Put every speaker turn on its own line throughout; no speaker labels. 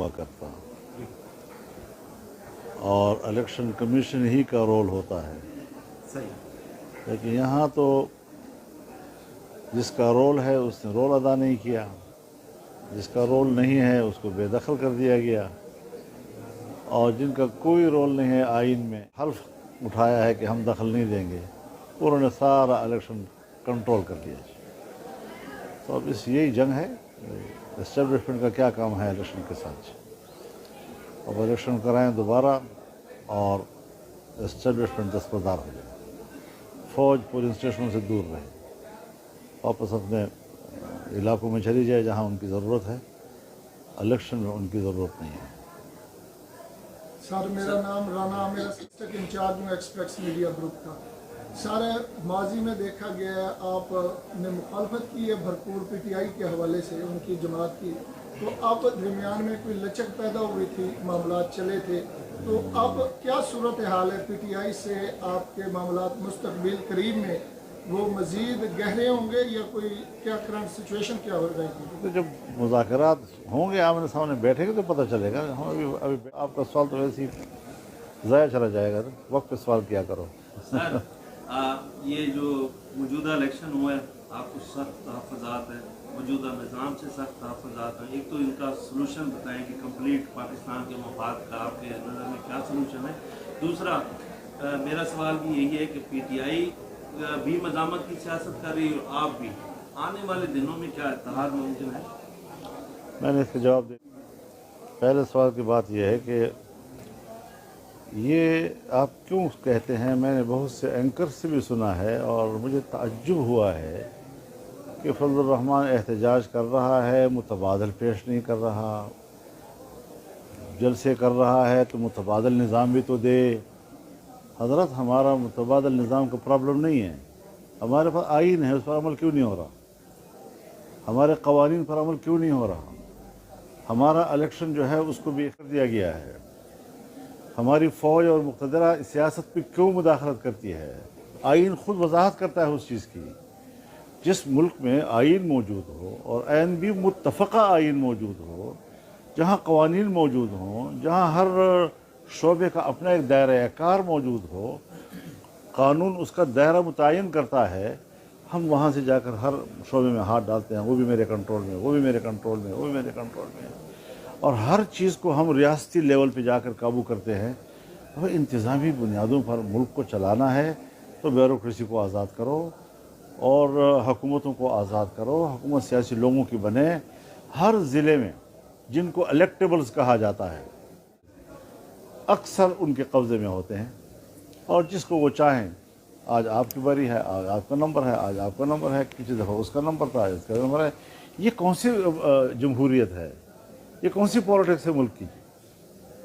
ہوا کرتا اور الیکشن کمیشن ہی کا رول ہوتا ہے. لیکن یہاں تو جس کا رول ہے اس نے رول ادا نہیں کیا، جس کا رول نہیں ہے اس کو بے دخل کر دیا گیا، اور جن کا کوئی رول نہیں ہے آئین میں حلف اٹھایا ہے کہ ہم دخل نہیں دیں گے، انہوں نے سارا الیکشن کنٹرول کر لیا. تو اب یہی جنگ ہے. اسٹیبلشمنٹ کا کیا کام ہے الیکشن کے ساتھ؟ اب الیکشن کرائیں دوبارہ اور اسٹیبلشمنٹ دستبردار ہو جائے، فوج پولیس اسٹیشنوں سے دور رہے، واپس اپنے علاقوں میں چلی جائے جہاں ان کی ضرورت ہے. الیکشن میں ان کی ضرورت نہیں ہے.
سر میرا نام رانا عامر اسسٹنٹ انچارج ہوں ایکسپریس میڈیا گروپ کا. سر ماضی میں دیکھا گیا ہے آپ نے مخالفت کی ہے بھرپور پی ٹی آئی کے حوالے سے ان کی جماعت کی، تو اب درمیان میں کوئی لچک پیدا ہوئی تھی، معاملات چلے تھے، تو اب کیا صورتحال ہے پی ٹی آئی سے؟ آپ کے معاملات مستقبل قریب میں وہ مزید گہرے ہوں گے یا کوئی کیا کرنٹ سچویشن کیا ہو رہے گی؟
تو جب مذاکرات ہوں گے آمنے سامنے بیٹھے گے تو پتہ چلے گا. ہم ابھی آپ کا سوال تو ویسے ہی ضائع چلا جائے گا. وقت پہ سوال کیا کرو.
سر یہ جو موجودہ الیکشن ہوا ہے آپ کو سخت تحفظات ہیں، موجودہ نظام سے سخت تحفظات ہیں. ایک تو ان کا سلوشن بتائیں کہ کمپلیٹ پاکستان کے مفاد کا آپ کے نظر میں کیا سلوشن ہے؟ دوسرا میرا سوال بھی یہی ہے کہ پی ٹی آئی بھی مزاحمت کی سیاست کر رہی ہے اور آپ بھی، آنے والے دنوں میں کیا اتحاد ممکن ہے؟
میں نے اس کا جواب دیا. پہلے سوال کی بات یہ ہے کہ یہ آپ کیوں کہتے ہیں؟ میں نے بہت سے اینکر سے بھی سنا ہے اور مجھے تعجب ہوا ہے کہ فضل الرحمان احتجاج کر رہا ہے، متبادل پیش نہیں کر رہا، جلسے کر رہا ہے تو متبادل نظام بھی تو دے. حضرت ہمارا متبادل نظام کا پرابلم نہیں ہے، ہمارے پاس آئین ہے، اس پر عمل کیوں نہیں ہو رہا؟ ہمارے قوانین پر عمل کیوں نہیں ہو رہا؟ ہمارا الیکشن جو ہے اس کو بھی کر دیا گیا ہے. ہماری فوج اور مقتدرہ سیاست پہ کیوں مداخلت کرتی ہے؟ آئین خود وضاحت کرتا ہے اس چیز کی. جس ملک میں آئین موجود ہو اور عین بھی متفقہ آئین موجود ہو، جہاں قوانین موجود ہوں، جہاں ہر شعبے کا اپنا ایک دائرہ کار موجود ہو، قانون اس کا دائرہ متعین کرتا ہے، ہم وہاں سے جا کر ہر شعبے میں ہاتھ ڈالتے ہیں. وہ بھی میرے کنٹرول میں، وہ بھی میرے کنٹرول میں، وہ بھی میرے کنٹرول میں، اور ہر چیز کو ہم ریاستی لیول پہ جا کر قابو کرتے ہیں. وہ انتظامی بنیادوں پر ملک کو چلانا ہے تو بیوروکریسی کو آزاد کرو اور حکومتوں کو آزاد کرو. حکومت سیاسی لوگوں کی بنے. ہر ضلع میں جن کو الیکٹیبلز کہا جاتا ہے اکثر ان کے قبضے میں ہوتے ہیں، اور جس کو وہ چاہیں، آج آپ کی باری ہے، آج آپ کا نمبر ہے، آج آپ کا نمبر ہے، کسی دفعہ اس کا نمبر تھا، اس کا نمبر ہے. یہ کون سی جمہوریت ہے؟ یہ کون سی پالیٹکس ہے ملک کی؟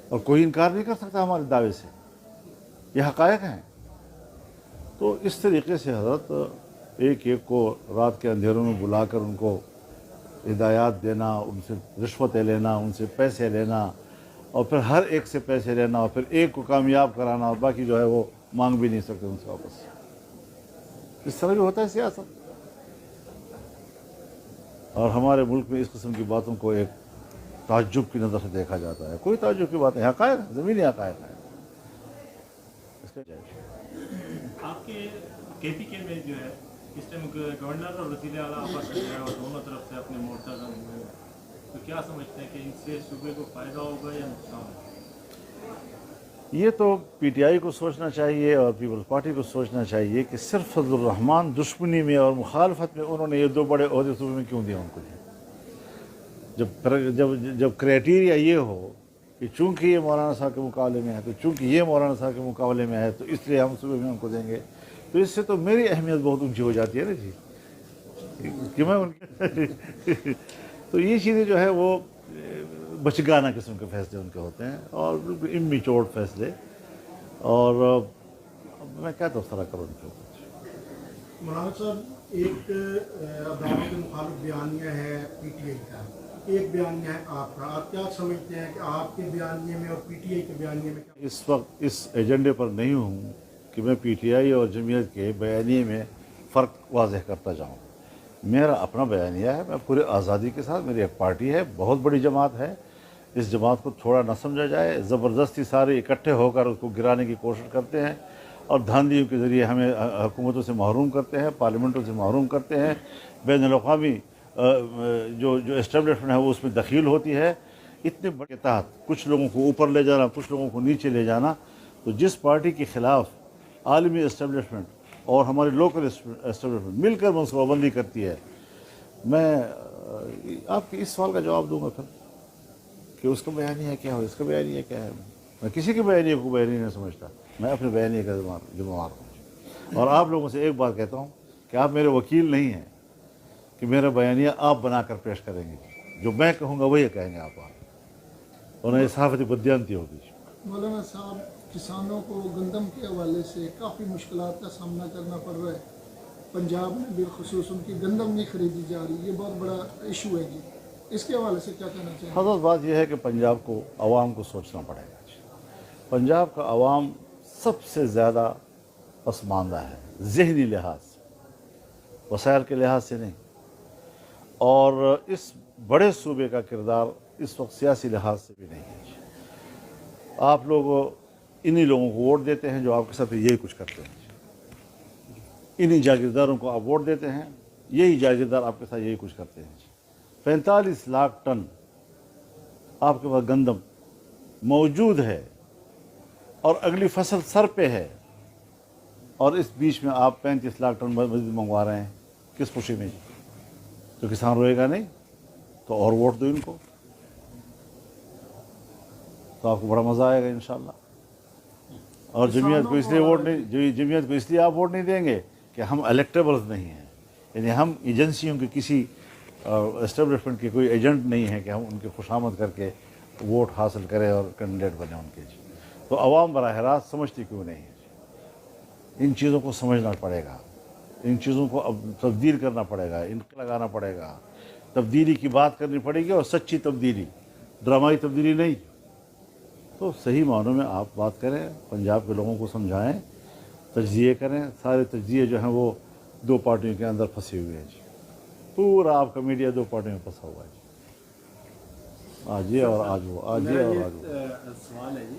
اور کوئی انکار نہیں کر سکتا ہمارے دعوے سے. یہ حقائق ہیں. تو اس طریقے سے حضرت ایک ایک کو رات کے اندھیروں میں بلا کر ان کو ہدایات دینا، ان سے رشوتیں لینا، ان سے پیسے لینا، اور پھر ہر ایک سے پیسے لینا، اور پھر ایک کو کامیاب کرانا اور باقی جو ہے وہ مانگ بھی نہیں سکتے ان سے واپس. اس طرح بھی ہوتا ہے سیاست. اور ہمارے ملک میں اس قسم کی باتوں کو ایک تعجب کی نظر سے دیکھا جاتا ہے. کوئی تعجب کی بات نہیں، حقائق ہے، زمینی حقائق ہے.
آپ کے پی کے میں جو ہے اس ٹائم گورنر اور وزیر اعلیٰ آپس میں ہے اور دونوں طرف سے اپنے مورچہ بند ہوئے ہیں، تو کیا سمجھتے ہیں کہ ان سے صوبے کو فائدہ ہوگا یا نقصان؟
یہ تو پی ٹی آئی کو سوچنا چاہیے اور پیپلز پارٹی کو سوچنا چاہیے کہ صرف فضل الرحمان دشمنی میں اور مخالفت میں انہوں نے یہ دو بڑے عہدے صوبے میں کیوں دیا ان کو. جب کرائٹیریا یہ ہو کہ چونکہ یہ مولانا صاحب کے مقابلے میں ہے، تو چونکہ یہ مولانا صاحب کے مقابلے میں ہے تو اس لیے ہم صوبے میں ان کو دیں گے، تو اس سے تو میری اہمیت بہت اونچی ہو جاتی ہے نا جی. کہ میں تو یہ چیزیں جو ہے وہ بچگانہ قسم کے فیصلے ان کے ہوتے ہیں اور بالکل امِچور فیصلے. اور میں کیا تبصرہ کروں ان کے اوپر؟
مولانا صاحب، ایک عدالت کے مخالف بیانیہ ہے پی ٹی آئی کا، ایک بیانیہ ہے آپ کا. آپ کیا سمجھتے ہیں کہ آپ کے بیانیے میں اور پی ٹی آئی کے بیانیے میں کیا؟
اس وقت اس ایجنڈے پر نہیں ہوں کہ میں پی ٹی آئی اور جمعیت کے بیانیے میں فرق واضح کرتا جاؤں. میرا اپنا بیانیہ ہے، میں پورے آزادی کے ساتھ، میری ایک پارٹی ہے، بہت بڑی جماعت ہے، इस जमात को थोड़ा न समझा जाए, ज़बरदस्ती सारे इकट्ठे होकर उसको गिराने की कोशिश करते हैं और धांधलियों के ज़रिए हमें हुकूमतों से महरूम करते हैं, पार्लियामेंटों से महरूम करते हैं। बैनुल-अक़वामी जो इस्टेब्लिशमेंट है वो उसमें दखील होती है। इतने बड़े के तहत कुछ लोगों को ऊपर ले जाना, कुछ लोगों को नीचे ले जाना, तो जिस पार्टी के ख़िलाफ़ आलमी इस्टेब्लिशमेंट और हमारे लोकल इस्टेब्लिशमेंट मिलकर मनसूबाबंदी करती है, मैं आपके इस सवाल का जवाब दूंगा फिर कि उसका बयानिया क्या हो, इसका बयानिया क्या है। मैं किसी के बयानिया को बयानिया नहीं समझता, मैं अपने बयानिया का जिम्मेवार हूँ। और आप लोगों से एक बात कहता हूँ कि आप मेरे वकील नहीं हैं कि मेरा बयानिया आप बनाकर पेश करेंगे, जो मैं कहूँगा वही कहेंगे आप, और ये सहाफ़ती बदयांती होगी।
मौलाना साहब, किसानों को गंदम के हवाले से काफ़ी मुश्किलात का सामना करना पड़ रहा है। पंजाब में बिलखुसूस उनकी गंदम नहीं खरीदी जा रही, ये बहुत बड़ा इशू है जी। इसके हवाले से क्या कहना चाहिए?
हज़रत बात यह है कि पंजाब को आवाम को सोचना पड़ेगा। पंजाब का आवाम सबसे ज़्यादा पसमानदा है, ज़हनी लिहाज से, वसाइल के लिहाज से नहीं। और इस बड़े सूबे का किरदार इस वक्त सियासी लिहाज से भी नहीं है। आप लोग इन्हीं लोगों को वोट देते हैं जो आपके साथ यही कुछ करते हैं। इन्हीं जागीरदारों को आप वोट देते हैं, यही जागीरदार आपके साथ यही कुछ करते हैं। 45 लाख टन आपके पास गंदम मौजूद है और अगली फसल सर पे है, और इस बीच में आप 35 लाख टन मज़ीद मंगवा रहे हैं। किस खुशी में? तो किसान रोएगा नहीं तो और वोट दो इनको, तो आपको बड़ा मज़ा आएगा इंशाल्लाह। और जमीयत को इसलिए वोट नहीं, जमीयत को इसलिए आप वोट नहीं देंगे कि हम इलेक्टेबल्स नहीं हैं, यानी हम एजेंसियों के किसी एस्टेब्लिशमेंट के कोई एजेंट नहीं है कि हम उनके खुशामद करके वोट हासिल करें और कैंडिडेट बने उनके। तो अवाम बराह रास्त समझती क्यों नहीं है? इन चीज़ों को समझना पड़ेगा, इन चीज़ों को अब तब्दील करना पड़ेगा, इनको लगाना पड़ेगा। तब्दीली की बात करनी पड़ेगी, और सच्ची तब्दीली, ड्रामाई तब्दीली नहीं। तो सही मानों में आप बात करें, पंजाब के लोगों को समझाएं, तज्जिए करें। सारे तज्जिए जो हैं वो दो पार्टियों के अंदर फंसे हुए हैं जी। पूरा आपका मीडिया दो पार्टियों में फंसा हुआ है जी। आज ये और आज वो, आज ये और आज वो।
सवाल है जी,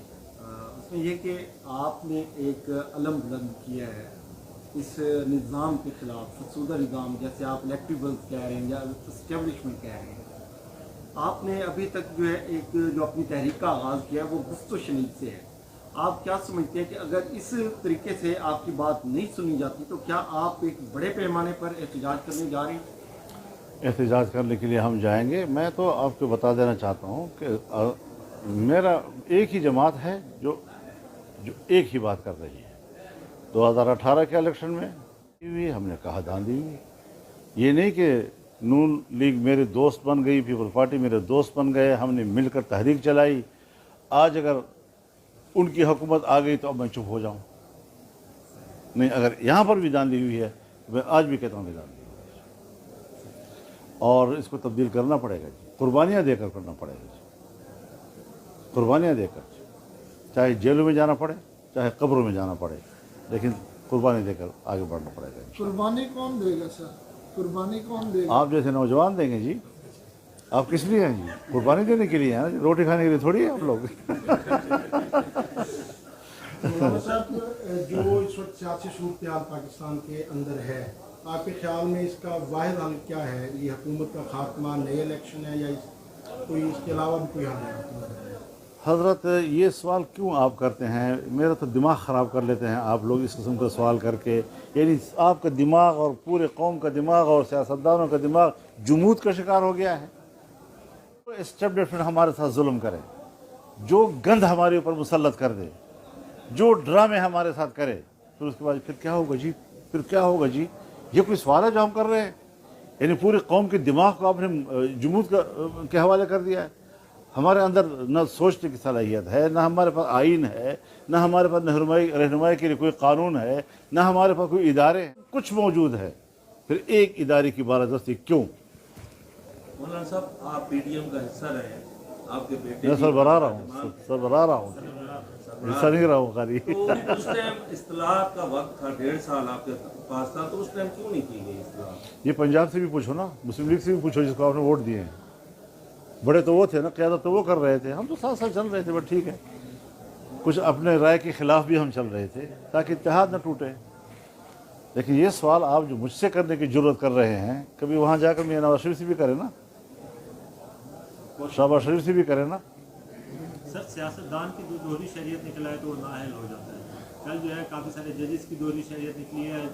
उसमें ये कि आपने एक अलम बुलंद किया है इस निज़ाम के ख़िलाफ़, फसूदा निज़ाम, जैसे आप इलेक्टेबल्स कह रहे हैं या इस्टेब्लिशमेंट कह रहे हैं। आपने अभी तक जो है एक जो अपनी तहरीक का आगाज़ किया है वो गुफ्त शनीद से है। आप क्या समझते हैं कि अगर इस तरीके से आपकी बात नहीं सुनी जाती तो क्या आप एक बड़े पैमाने पर एहतजाज करने जा रहे हैं?
एहतजाज करने के लिए हम जाएंगे। मैं तो आपको बता देना चाहता हूँ कि मेरा एक ही जमात है जो एक ही बात कर रही है। 2018 के इलेक्शन में हुई, हमने कहा धांधी हुई। ये नहीं कि नून लीग मेरे दोस्त बन गई, पीपल पार्टी मेरे दोस्त बन गए, हमने मिलकर तहरीक चलाई। आज अगर उनकी हुकूमत आ गई तो अब मैं चुप हो जाऊं? नहीं, अगर यहाँ पर भी धांधी हुई है तो मैं आज भी कहता हूँ धांधी हुई है। और इसको तब्दील करना पड़ेगा जी, कुर्बानियाँ देकर करना पड़ेगा जी, कुर्बानियाँ देकर, चाहे जेलों में जाना पड़े, चाहे कब्रों में जाना पड़े, लेकिन कुर्बानी देकर आगे बढ़ना पड़ेगा।
कुर्बानी कौन देगा सर? कुर्बानी कौन देगा?
आप जैसे नौजवान देंगे जी। आप किस लिए हैं जी? कुर्बानी देने के लिए हैं ना, रोटी खाने के लिए थोड़ी है आप लोग।
साहब, जो इस वक्त सियासी सूरत-ए-हाल पाकिस्तान के अंदर है, आपके ख्याल में इसका वाहिद हल क्या है? ये हुकूमत का खात्मा, नए इलेक्शन है, या कोई इसके अलावा भी कोई हल है?
हज़रत, ये सवाल क्यों आप करते हैं? मेरा तो दिमाग ख़राब कर लेते हैं आप लोग इस किस्म का सवाल करके। यानी आपका दिमाग और पूरे कौम का दिमाग और सियासतदानों का दिमाग जुमूद का शिकार हो गया है। तो एस्टेब्लिशमेंट हमारे साथ जुल्म करे, जो गंद हमारे ऊपर मुसल्लत कर दे, जो ड्रामे हमारे साथ करे, फिर उसके बाद फिर क्या होगा जी? फिर क्या होगा जी? ये कोई सवाल है जो हम कर रहे हैं? यानी पूरी कौम के दिमाग को आपने जुमूद के हवाले कर दिया है। हमारे अंदर न सोचने की सलाहियत है, न हमारे पास आइन है, न हमारे पास रहनुमाई के लिए कोई कानून है, न हमारे पास कोई इदारे हैं। कुछ मौजूद है, फिर एक इदारे की बालादस्ती क्यों?
मौलाना साहब, आप पीडीएम का हिस्सा रहे हैं, आपके बेटे
मैं सरबराह रहा हूँ, सरबराह रहा हूँ, हिस्सा नहीं रहा हूँ खाली।
तो उस टाइम इस्तिलाह का वक्त था, 1.5 साल आपके पास था, तो उस टाइम क्यों नहीं की गई इस्तिलाह?
ये पंजाब से भी पूछो ना, मुस्लिम लीग से भी पूछो जिसको आपने वोट दिए हैं। बड़े तो वो थे ना, क़यादत तो वो कर रहे थे, हम तो साथ साथ चल रहे थे, बट ठीक है, कुछ अपने राय के ख़िलाफ़ भी हम चल रहे थे ताकि इत्तेहाद न टूटे। लेकिन ये सवाल आप जो मुझसे करने की ज़रूरत कर रहे हैं, कभी वहाँ जाकर मियां नवाज शरीफ से भी करें ना, शहबाज शरीफ से भी करें ना।
सर सियासतदान की जो दोहरी शरीयत निकला है तो वो नाअहल हो जाता है। कल जो है काफ़ी सारे जजेस की दोहरी शरीयत निकली है।